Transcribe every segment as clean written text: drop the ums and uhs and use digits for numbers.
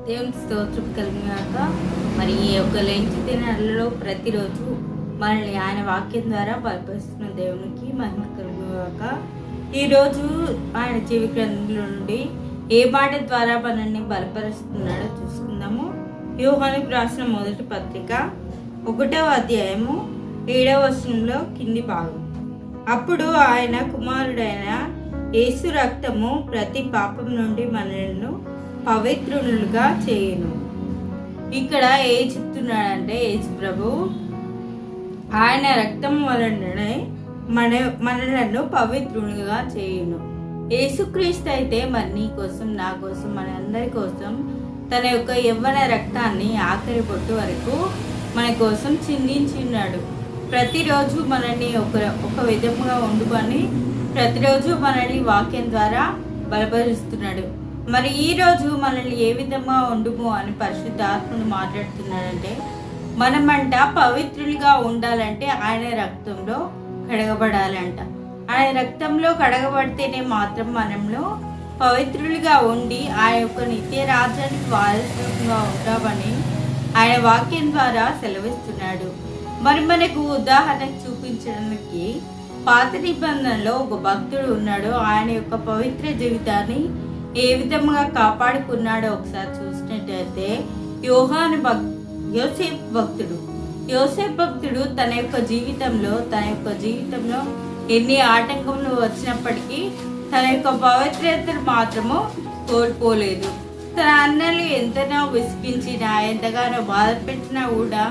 దేవునికి స్తోత్రం కలిగినాక మరి ఈ యొక్క లెంచి దినాలలో ప్రతిరోజు మనల్ని ఆయన వాక్యం ద్వారా బలపరుస్తున్న దేవునికి మహిమ కలుగుగాక. ఈరోజు ఆయన జీవ గ్రంథంలో నుండి ఏ మాట ద్వారా మనల్ని బలపరుస్తున్నాడో చూసుకుందాము. యోహానుకు రాసిన మొదటి పత్రిక 1వ అధ్యాయము 7వ వచనంలో కింది భాగం. అప్పుడు ఆయన కుమారుడైన యేసు రక్తము ప్రతి పాపం నుండి మనలను పవిత్రులుగా చేయును. ఇక్కడ ఏ చెప్తున్నాడంటే యేసు ప్రభు ఆయన రక్తం వలననే మనలను పవిత్రులుగా చేయును. యేసుక్రీస్తు అయితే మరి నీ కోసం, నా కోసం, మన అందరి కోసం తన యొక్క యవ్వన రక్తాన్ని ఆఖరి పొట్టు వరకు మన కోసం చిందించిన్నాడు. ప్రతిరోజు మనల్ని ఒక విధముగా వండుకొని ప్రతిరోజు మనల్ని వాక్యం ద్వారా బలపరుస్తున్నాడు. మరి ఈరోజు మనల్ని ఏ విధంగా వండుము అని పరిశుద్ధాత్ముడు మాట్లాడుతున్నాడంటే, మనమంట పవిత్రులుగా ఉండాలంటే ఆయన రక్తంలో కడగబడాలంట. ఆయన రక్తంలో కడగబడితేనే మాత్రం మనలో పవిత్రులుగా ఉండి ఆ యొక్క నిత్య రాజ్యానికి వారసులుగా ఉంటామని ఆయన వాక్యం ద్వారా సెలవిస్తున్నాడు. మరి మనకు ఉదాహరణ చూపించడానికి పాత నిబంధనలో ఒక భక్తుడు ఉన్నాడు. ఆయన యొక్క పవిత్ర జీవితాన్ని ఏ విధంగా కాపాడుకున్నాడో ఒకసారి చూసినట్టయితే యోసేపు భక్తుడు తన యొక్క జీవితంలో ఎన్ని ఆటంకములు వచ్చినప్పటికీ తన యొక్క పవిత్రతను మాత్రము కోల్పోలేదు. తన అన్నలు ఎంతనో విసిగించినా, ఎంతగానో బాధ పెట్టినా కూడా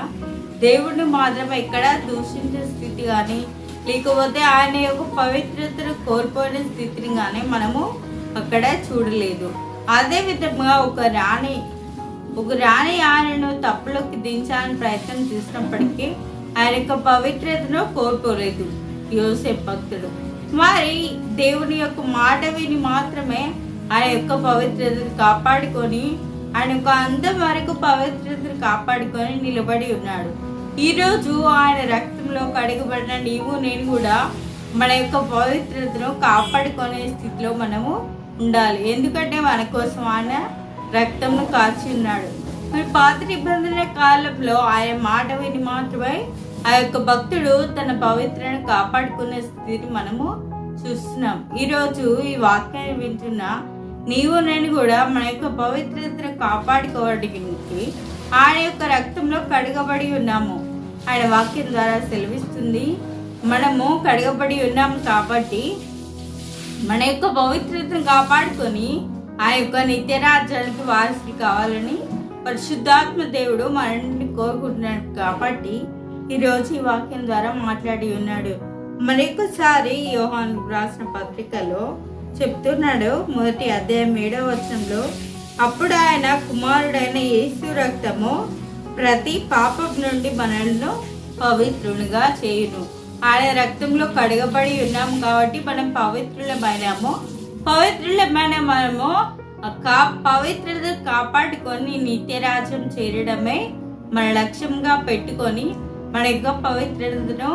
దేవుడిని మాత్రం ఎక్కడ దూషించే స్థితి కానీ, లేకపోతే ఆయన యొక్క పవిత్రతను కోల్పోయిన స్థితిని కానీ మనము అక్కడ చూడలేదు. అదే విధంగా ఒక రాణి ఆయనను తప్పులోకి దించాలని ప్రయత్నం చేసినప్పటికీ ఆయన యొక్క పవిత్రతను కోల్పోలేదు యోసేపు భక్తుడు. మరి దేవుని యొక్క మాట విని మాత్రమే ఆయన యొక్క పవిత్రతను కాపాడుకొని, ఆయన యొక్క అందం వరకు పవిత్రతను కాపాడుకొని నిలబడి ఉన్నాడు. ఈరోజు ఆయన రక్తంలో కడగబడిన నీవు నేను కూడా మన యొక్క పవిత్రతను కాపాడుకునే స్థితిలో మనము ఉండాలి. ఎందుకంటే మన కోసం ఆయన రక్తంను కాచి ఉన్నాడు. మరి పాత నిబంధన కాలంలో ఆయన మాట విని మాత్రమే ఆ యొక్క భక్తుడు తన పవిత్రను కాపాడుకునే స్థితిని మనము చూస్తున్నాం. ఈరోజు ఈ వాక్యాన్ని వింటున్న నీవు నేను కూడా మన యొక్క పవిత్రతను కాపాడుకోవడానికి ఆయన యొక్క రక్తంలో కడగబడి ఉన్నాము. ఆయన వాక్యం ద్వారా సెలవిస్తుంది, మనము కడగబడి ఉన్నాము కాబట్టి మన యొక్క పవిత్రతను కాపాడుకొని ఆ యొక్క నిత్యరాజ్యానికి వారసులు కావాలని పరిశుద్ధాత్మ దేవుడు మనల్ని కోరుకుంటున్నాడు. కాబట్టి ఈరోజు ఈ వాక్యం ద్వారా మాట్లాడి ఉన్నాడు. మరొకసారి యోహాను రాసిన పత్రికలో చెప్తున్నాడు, 1వ అధ్యాయం 7వ వచనంలో, అప్పుడు ఆయన కుమారుడైన యేసు రక్తము ప్రతి పాపం నుండి మనల్ని పవిత్రులుగా చేయును. ఆయన రక్తంలో కడగబడి ఉన్నాము కాబట్టి మనం పవిత్రులమైనాము. మనము పవిత్రత కాపాడుకొని నిత్యరాజ్యం చేరడమే మన లక్ష్యంగా పెట్టుకొని మన యొక్క పవిత్రతను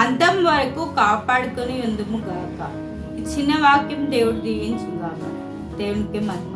అంతం వరకు కాపాడుకొని ఉందుము గాక. ఈ చిన్న వాక్యం దేవుడు దీవించుగాక. దేవునికి మహిమ.